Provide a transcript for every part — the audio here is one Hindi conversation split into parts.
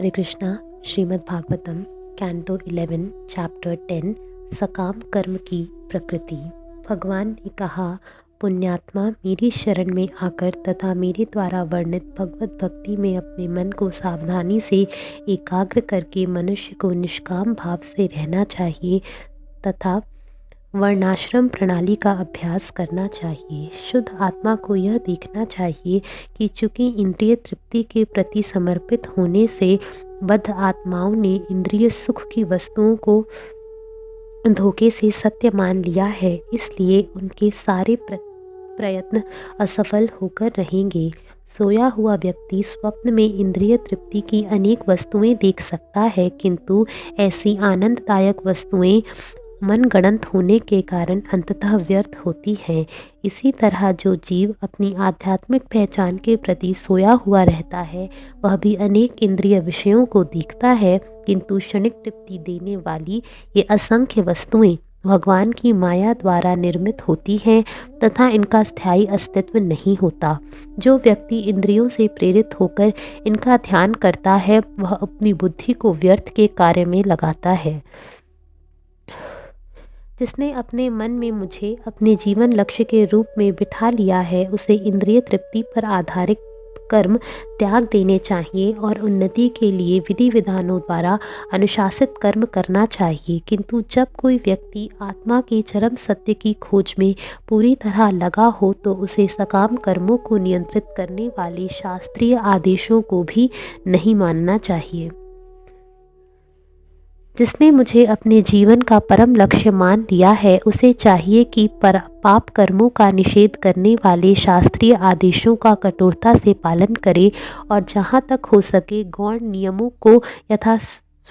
हरे कृष्णा। श्रीमद् भागवतम कैंटो 11 चैप्टर 10 सकाम कर्म की प्रकृति। भगवान ने कहा, पुण्यात्मा मेरी शरण में आकर तथा मेरे द्वारा वर्णित भगवत भक्ति में अपने मन को सावधानी से एकाग्र करके मनुष्य को निष्काम भाव से रहना चाहिए तथा वर्णाश्रम प्रणाली का अभ्यास करना चाहिए। शुद्ध आत्मा को यह देखना चाहिए कि चूंकि इंद्रिय तृप्ति के प्रति समर्पित होने से बद्ध आत्माओं ने इंद्रिय सुख की वस्तुओं को धोखे से सत्य मान लिया है, इसलिए उनके सारे प्रयत्न असफल होकर रहेंगे। सोया हुआ व्यक्ति स्वप्न में इंद्रिय तृप्ति की अनेक वस्तुएं देख सकता है, किंतु ऐसी आनंददायक वस्तुएं मनगढ़ंत होने के कारण अंततः व्यर्थ होती हैं। इसी तरह जो जीव अपनी आध्यात्मिक पहचान के प्रति सोया हुआ रहता है, वह भी अनेक इंद्रिय विषयों को देखता है, किंतु क्षणिक तृप्ति देने वाली ये असंख्य वस्तुएं भगवान की माया द्वारा निर्मित होती हैं तथा इनका स्थायी अस्तित्व नहीं होता। जो व्यक्ति इंद्रियों से प्रेरित होकर इनका ध्यान करता है, वह अपनी बुद्धि को व्यर्थ के कार्य में लगाता है। जिसने अपने मन में मुझे अपने जीवन लक्ष्य के रूप में बिठा लिया है, उसे इंद्रिय तृप्ति पर आधारित कर्म त्याग देने चाहिए और उन्नति के लिए विधि विधानों द्वारा अनुशासित कर्म करना चाहिए। किंतु जब कोई व्यक्ति आत्मा के चरम सत्य की खोज में पूरी तरह लगा हो, तो उसे सकाम कर्मों को नियंत्रित करने वाले शास्त्रीय आदेशों को भी नहीं मानना चाहिए। जिसने मुझे अपने जीवन का परम लक्ष्य मान लिया है, उसे चाहिए कि पाप कर्मों का निषेध करने वाले शास्त्रीय आदेशों का कठोरता से पालन करे और जहाँ तक हो सके गौण नियमों को यथा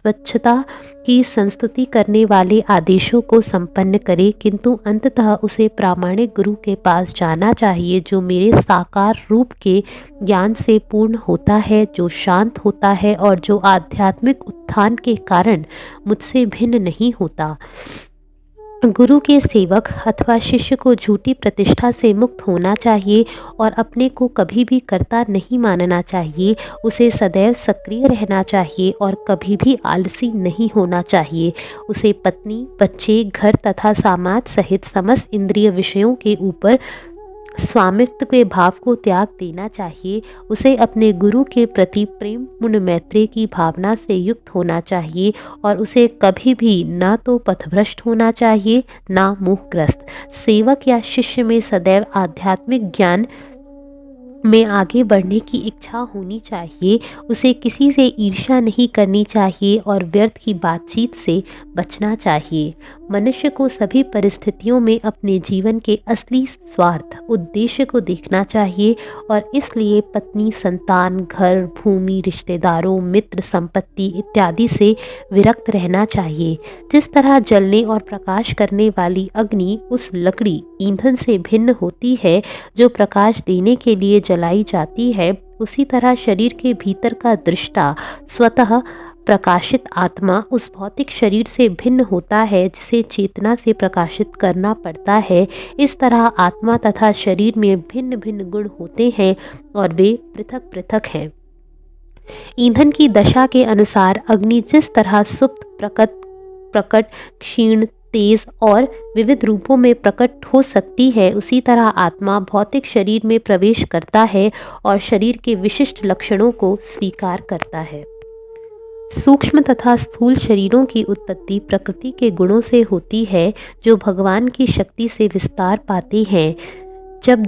स्वच्छता की संस्तुति करने वाले आदेशों को संपन्न करे। किंतु अंततः उसे प्रामाणिक गुरु के पास जाना चाहिए, जो मेरे साकार रूप के ज्ञान से पूर्ण होता है, जो शांत होता है और जो आध्यात्मिक उत्थान के कारण मुझसे भिन्न नहीं होता। गुरु के सेवक अथवा शिष्य को झूठी प्रतिष्ठा से मुक्त होना चाहिए और अपने को कभी भी कर्ता नहीं मानना चाहिए। उसे सदैव सक्रिय रहना चाहिए और कभी भी आलसी नहीं होना चाहिए। उसे पत्नी, बच्चे, घर तथा समाज सहित समस्त इंद्रिय विषयों के ऊपर स्वामित्व के भाव को त्याग देना चाहिए। उसे अपने गुरु के प्रति प्रेम पूर्ण मैत्री की भावना से युक्त होना चाहिए और उसे कभी भी ना तो पथभ्रष्ट होना चाहिए, ना मोहग्रस्त। सेवक या शिष्य में सदैव आध्यात्मिक ज्ञान में आगे बढ़ने की इच्छा होनी चाहिए। उसे किसी से ईर्ष्या नहीं करनी चाहिए और व्यर्थ की बातचीत से बचना चाहिए। मनुष्य को सभी परिस्थितियों में अपने जीवन के असली स्वार्थ उद्देश्य को देखना चाहिए और इसलिए पत्नी, संतान, घर, भूमि, रिश्तेदारों, मित्र, संपत्ति इत्यादि से विरक्त रहना चाहिए। जिस तरह जलने और प्रकाश करने वाली अग्नि उस लकड़ी ईंधन से भिन्न होती है जो प्रकाश देने के लिए जलाई जाती है, उसी तरह शरीर के भीतर का दृष्टा स्वतः प्रकाशित आत्मा उस भौतिक शरीर से भिन्न होता है जिसे चेतना से प्रकाशित करना पड़ता है। इस तरह आत्मा तथा शरीर में भिन्न भिन्न गुण होते हैं और वे पृथक पृथक हैं। ईंधन की दशा के अनुसार अग्नि जिस तरह सुप्त, प्रकट, क्षीण, तेज और विविध रूपों में प्रकट हो सकती है, उसी तरह आत्मा भौतिक शरीर में प्रवेश करता है और शरीर के विशिष्ट लक्षणों को स्वीकार करता है। सूक्ष्म तथा स्थूल शरीरों की उत्पत्ति प्रकृति के गुणों से होती है, जो भगवान की शक्ति से विस्तार पाते हैं। जब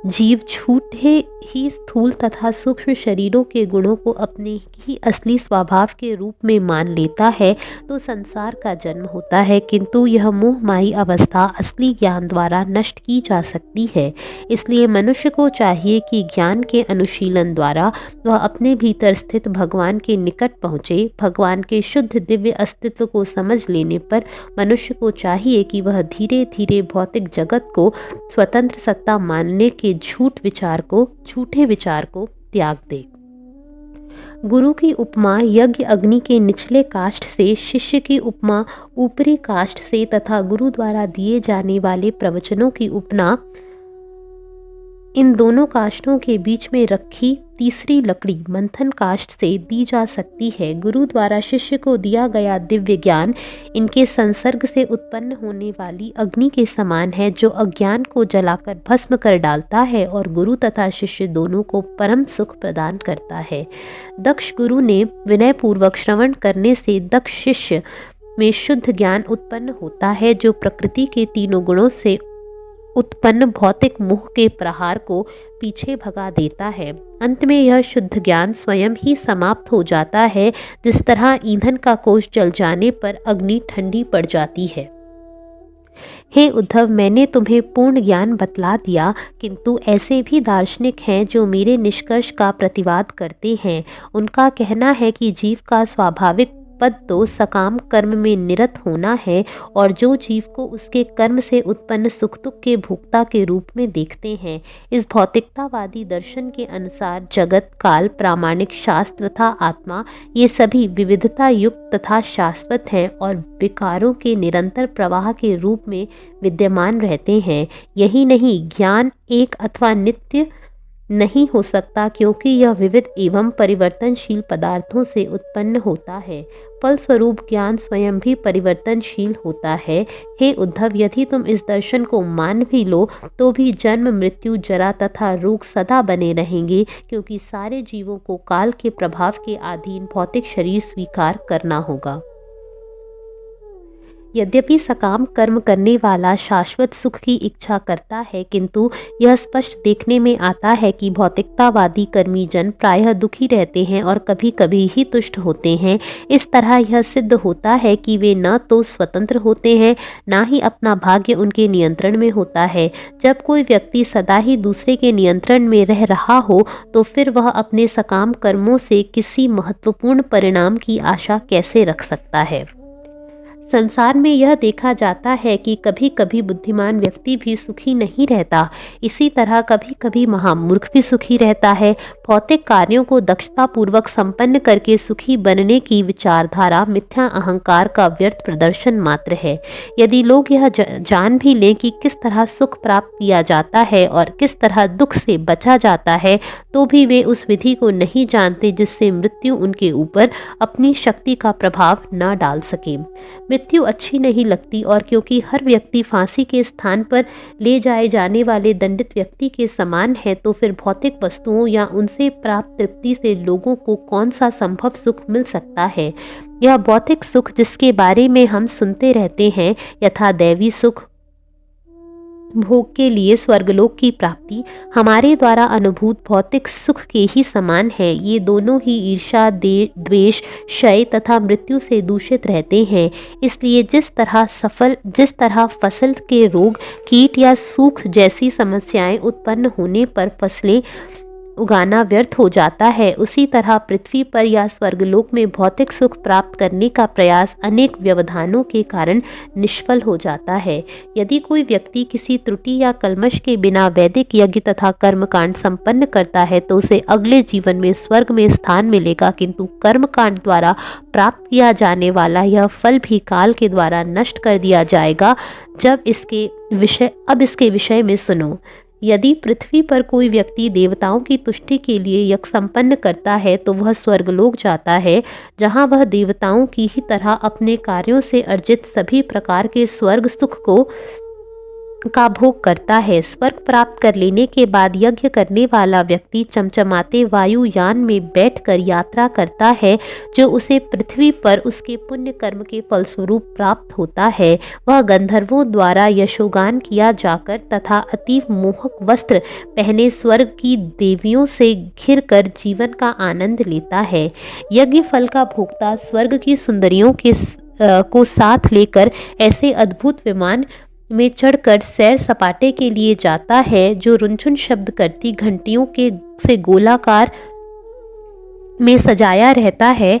जीव झूठे ही स्थूल तथा सूक्ष्म शरीरों के गुणों को अपने ही असली स्वभाव के रूप में मान लेता है, तो संसार का जन्म होता है। किंतु यह मोहमाई अवस्था असली ज्ञान द्वारा नष्ट की जा सकती है। इसलिए मनुष्य को चाहिए कि ज्ञान के अनुशीलन द्वारा वह अपने भीतर स्थित भगवान के निकट पहुँचे। भगवान के शुद्ध दिव्य अस्तित्व को समझ लेने पर मनुष्य को चाहिए कि वह धीरे धीरे भौतिक जगत को स्वतंत्र सत्ता मानने के झूठे विचार को त्याग दे। गुरु की उपमा यज्ञ अग्नि के निचले काष्ठ से, शिष्य की उपमा ऊपरी काष्ठ से तथा गुरु द्वारा दिए जाने वाले प्रवचनों की उपमा इन दोनों काष्ठों के बीच में रखी तीसरी लकड़ी मंथन काष्ठ से दी जा सकती है। गुरु द्वारा शिष्य को दिया गया दिव्य ज्ञान इनके संसर्ग से उत्पन्न होने वाली अग्नि के समान है, जो अज्ञान को जलाकर भस्म कर डालता है और गुरु तथा शिष्य दोनों को परम सुख प्रदान करता है। दक्ष गुरु ने विनय पूर्वक श्रवण करने से दक्ष शिष्य में शुद्ध ज्ञान उत्पन्न होता है, जो प्रकृति के तीनों गुणों से उत्पन्न भौतिक मोह के प्रहार को पीछे भगा देता है। अंत में यह शुद्ध ज्ञान स्वयं ही समाप्त हो जाता है, जिस तरह ईंधन का कोष जल जाने पर अग्नि ठंडी पड़ जाती है। हे उद्धव, मैंने तुम्हें पूर्ण ज्ञान बतला दिया, किंतु ऐसे भी दार्शनिक हैं जो मेरे निष्कर्ष का प्रतिवाद करते हैं। उनका कहना है कि जीव का स्वाभाविक पद तो सकाम कर्म में निरत होना है, और जो जीव को उसके कर्म से उत्पन्न सुख दुख के भोक्ता के रूप में देखते हैं। इस भौतिकतावादी दर्शन के अनुसार जगत, काल, प्रामाणिक शास्त्र तथा आत्मा ये सभी विविधता युक्त तथा शाश्वत हैं और विकारों के निरंतर प्रवाह के रूप में विद्यमान रहते हैं। यही नहीं, ज्ञान एक अथवा नित्य नहीं हो सकता, क्योंकि यह विविध एवं परिवर्तनशील पदार्थों से उत्पन्न होता है। फलस्वरूप ज्ञान स्वयं भी परिवर्तनशील होता है। हे उद्धव, यदि तुम इस दर्शन को मान भी लो तो भी जन्म, मृत्यु, जरा तथा रोग सदा बने रहेंगे, क्योंकि सारे जीवों को काल के प्रभाव के अधीन भौतिक शरीर स्वीकार करना होगा। यद्यपि सकाम कर्म करने वाला शाश्वत सुख की इच्छा करता है, किंतु यह स्पष्ट देखने में आता है कि भौतिकतावादी कर्मी जन प्रायः दुखी रहते हैं और कभी कभी ही तुष्ट होते हैं। इस तरह यह सिद्ध होता है कि वे न तो स्वतंत्र होते हैं, न ही अपना भाग्य उनके नियंत्रण में होता है। जब कोई व्यक्ति सदा ही दूसरे के नियंत्रण में रह रहा हो, तो फिर वह अपने सकाम कर्मों से किसी महत्वपूर्ण परिणाम की आशा कैसे रख सकता है। संसार में यह देखा जाता है कि कभी कभी बुद्धिमान व्यक्ति भी सुखी नहीं रहता, इसी तरह कभी कभी महामूर्ख भी सुखी रहता है। भौतिक कार्यों को दक्षतापूर्वक संपन्न करके सुखी बनने की विचारधारा मिथ्या अहंकार का व्यर्थ प्रदर्शन मात्र है। यदि लोग यह जान भी लें कि किस तरह सुख प्राप्त किया जाता है और किस तरह दुख से बचा जाता है, तो भी वे उस विधि को नहीं जानते जिससे मृत्यु उनके ऊपर अपनी शक्ति का प्रभाव न डाल सके। मृत्यु अच्छी नहीं लगती, और क्योंकि हर व्यक्ति फांसी के स्थान पर ले जाए जाने वाले दंडित व्यक्ति के समान है, तो फिर भौतिक वस्तुओं या उनसे प्राप्त तृप्ति से लोगों को कौन सा संभव सुख मिल सकता है। यह भौतिक सुख जिसके बारे में हम सुनते रहते हैं, यथा दैवी सुख, भोग के लिए स्वर्गलोक की प्राप्ति, हमारे द्वारा अनुभूत भौतिक सुख के ही समान है। ये दोनों ही ईर्ष्या, द्वेष, क्षय तथा मृत्यु से दूषित रहते हैं। इसलिए जिस तरह फसल के रोग, कीट या सूख जैसी समस्याएं उत्पन्न होने पर फसलें उगाना व्यर्थ हो जाता है, उसी तरह पृथ्वी पर या स्वर्गलोक में भौतिक सुख प्राप्त करने का प्रयास अनेक व्यवधानों के कारण निष्फल हो जाता है। यदि कोई व्यक्ति किसी त्रुटि या कल्मश के बिना वैदिक यज्ञ तथा कर्मकांड संपन्न करता है, तो उसे अगले जीवन में स्वर्ग में स्थान मिलेगा, किंतु कर्मकांड द्वारा प्राप्त किया जाने वाला यह फल भी काल के द्वारा नष्ट कर दिया जाएगा। अब इसके विषय में सुनो। यदि पृथ्वी पर कोई व्यक्ति देवताओं की तुष्टि के लिए यज्ञ संपन्न करता है, तो वह स्वर्गलोक जाता है, जहां वह देवताओं की ही तरह अपने कार्यों से अर्जित सभी प्रकार के स्वर्ग सुख का भोग करता है। स्वर्ग प्राप्त कर लेने के बाद यज्ञ करने वाला व्यक्ति चमचमाते वायुयान में बैठकर यात्रा करता है, जो उसे पृथ्वी पर उसके पुण्य कर्म के फलस्वरूप प्राप्त होता है। वह गंधर्वों द्वारा यशोगान किया जाकर तथा अतीव मोहक वस्त्र पहने स्वर्ग की देवियों से घिर कर जीवन का आनंद लेता है। यज्ञ फल का भोक्ता स्वर्ग की सुंदरियों को साथ लेकर ऐसे अद्भुत विमान में चढ़कर सैर सपाटे के लिए जाता है, जो रुनझुन शब्द करती घंटियों से गोलाकार में सजाया रहता है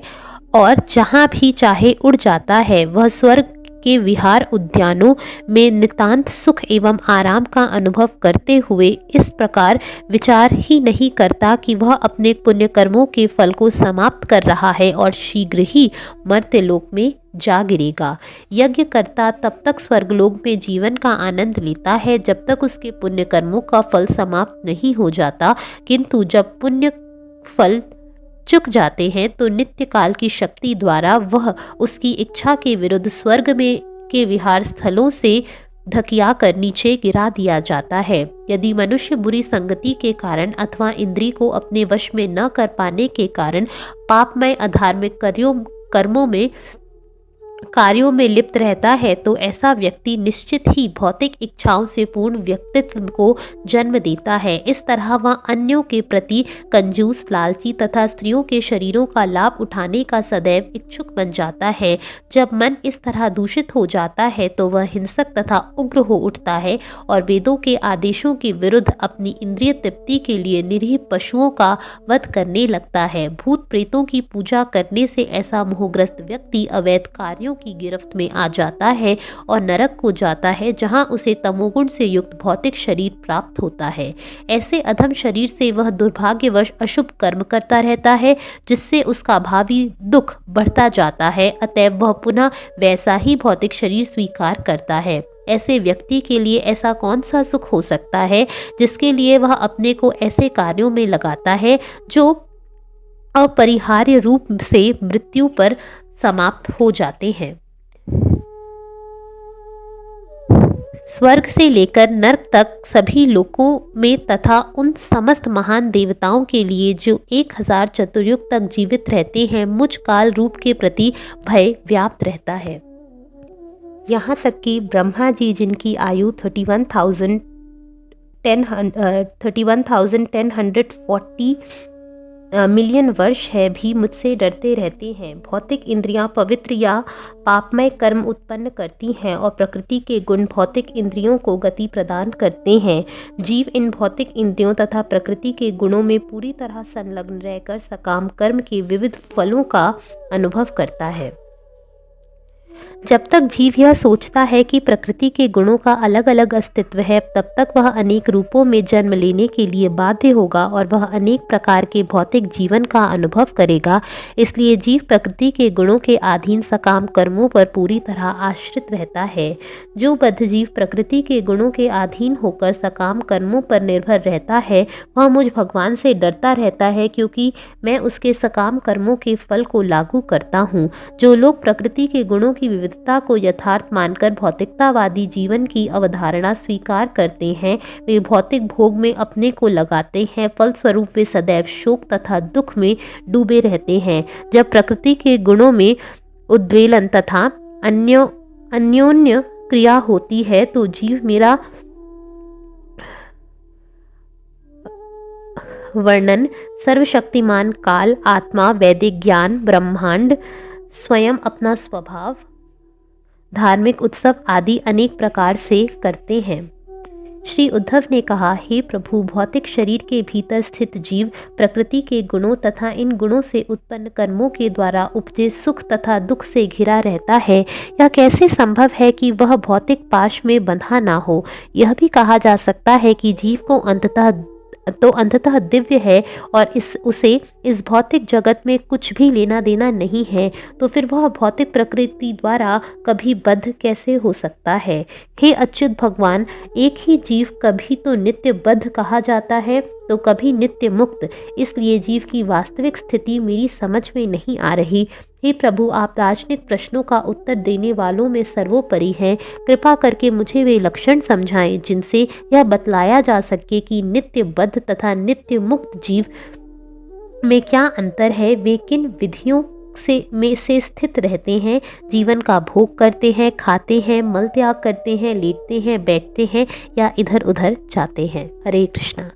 और जहां भी चाहे उड़ जाता है। वह स्वर्ग के विहार उद्यानों में नितांत सुख एवं आराम का अनुभव करते हुए इस प्रकार विचार ही नहीं करता कि वह अपने पुण्य कर्मों के फल को समाप्त कर रहा है और शीघ्र ही मर्त्यलोक में जा गिरेगा। यज्ञ करता तब तक स्वर्गलोक में जीवन का आनंद लेता है जब तक उसके पुण्य कर्मों का फल समाप्त नहीं हो जाता, किंतु जब पुण्य फल चुक जाते हैं तो नित्य काल की शक्ति द्वारा वह उसकी इच्छा के विरुद्ध स्वर्ग में के विहार स्थलों से धकिया कर नीचे गिरा दिया जाता है। यदि मनुष्य बुरी संगति के कारण अथवा इंद्री को अपने वश में न कर पाने के कारण पापमय अधार्मिक कार्यों में लिप्त रहता है तो ऐसा व्यक्ति निश्चित ही भौतिक इच्छाओं से पूर्ण व्यक्तित्व को जन्म देता है। इस तरह वह अन्यों के प्रति कंजूस, लालची तथा स्त्रियों के शरीरों का लाभ उठाने का सदैव इच्छुक बन जाता है। जब मन इस तरह दूषित हो जाता है तो वह हिंसक तथा उग्र हो उठता है और वेदों के आदेशों के विरुद्ध अपनी इंद्रिय तृप्ति के लिए निरीह पशुओं का वध करने लगता है। भूत प्रेतों की पूजा करने से ऐसा मोहग्रस्त व्यक्ति अवैध कार्यों की गिरफ्त में आ जाता है और नरक को जाता है, जहां उसे तमोगुण से युक्त भौतिक शरीर प्राप्त होता है। ऐसे अधम शरीर से वह दुर्भाग्यवश अशुभ कर्म करता रहता है, जिससे उसका भावी दुख बढ़ता जाता है। अतएव वह पुनः वैसा ही भौतिक शरीर स्वीकार करता है। ऐसे व्यक्ति के लिए ऐसा कौन सा सुख हो सकता है जिसके लिए वह अपने को ऐसे कार्यों में लगाता है जो अपरिहार्य रूप से मृत्यु पर समाप्त हो जाते हैं। स्वर्ग से लेकर नर्क तक सभी लोकों में तथा उन समस्त महान देवताओं के लिए जो 1000 चतुर्युग तक जीवित रहते हैं, मुझ काल रूप के प्रति भय व्याप्त रहता है। यहाँ तक कि ब्रह्मा जी, जिनकी आयु 31,1040 मिलियन वर्ष है, भी मुझसे डरते रहते हैं। भौतिक इंद्रियां पवित्र या पापमय कर्म उत्पन्न करती हैं और प्रकृति के गुण भौतिक इंद्रियों को गति प्रदान करते हैं। जीव इन भौतिक इंद्रियों तथा प्रकृति के गुणों में पूरी तरह संलग्न रहकर सकाम कर्म के विविध फलों का अनुभव करता है। जब तक जीव यह सोचता है कि प्रकृति के गुणों का अलग अलग अस्तित्व है, तब तक वह अनेक रूपों में जन्म लेने के लिए बाध्य होगा और वह अनेक प्रकार के भौतिक जीवन का अनुभव करेगा। इसलिए जीव प्रकृति के गुणों के अधीन सकाम कर्मों पर पूरी तरह आश्रित रहता है। जो बद्ध जीव प्रकृति के गुणों के अधीन होकर सकाम कर्मों पर निर्भर रहता है, वह मुझ भगवान से डरता रहता है, क्योंकि मैं उसके सकाम कर्मों के फल को लागू करता हूँ। जो लोग प्रकृति के गुणों की विविधता को यथार्थ मानकर भौतिकतावादी जीवन की अवधारणा स्वीकार करते हैं, वे भौतिक भोग में अपने को लगाते हैं। फलस्वरूप वे सदैव शोक तथा दुख में डूबे रहते हैं। जब प्रकृति के गुणों में उद्वेलन तथा अन्योन्य क्रिया होती है तो जीव मेरा वर्णन सर्वशक्तिमान काल, आत्मा, वैदिक ज्ञान, ब्रह्मांड, स्वयं अपना स्वभाव, धार्मिक उत्सव आदि अनेक प्रकार से करते हैं। श्री उद्धव ने कहा, हे प्रभु, भौतिक शरीर के भीतर स्थित जीव प्रकृति के गुणों तथा इन गुणों से उत्पन्न कर्मों के द्वारा उपजे सुख तथा दुख से घिरा रहता है। यह कैसे संभव है कि वह भौतिक पाश में बंधा ना हो। यह भी कहा जा सकता है कि जीव को अंततः दिव्य है और उसे इस भौतिक जगत में कुछ भी लेना देना नहीं है, तो फिर वह भौतिक प्रकृति द्वारा कभी बद्ध कैसे हो सकता है। हे अच्युत भगवान, एक ही जीव कभी तो नित्य बद्ध कहा जाता है तो कभी नित्य मुक्त। इसलिए जीव की वास्तविक स्थिति मेरी समझ में नहीं आ रही। हे प्रभु, आप राजनीतिक प्रश्नों का उत्तर देने वालों में सर्वोपरि हैं। कृपा करके मुझे वे लक्षण समझाएं जिनसे यह बतलाया जा सके कि नित्य बद्ध तथा नित्य मुक्त जीव में क्या अंतर है। वे किन विधियों से स्थित रहते हैं, जीवन का भोग करते हैं, खाते हैं, मल त्याग करते हैं, लेटते हैं, बैठते हैं या इधर उधर जाते हैं। हरे कृष्णा।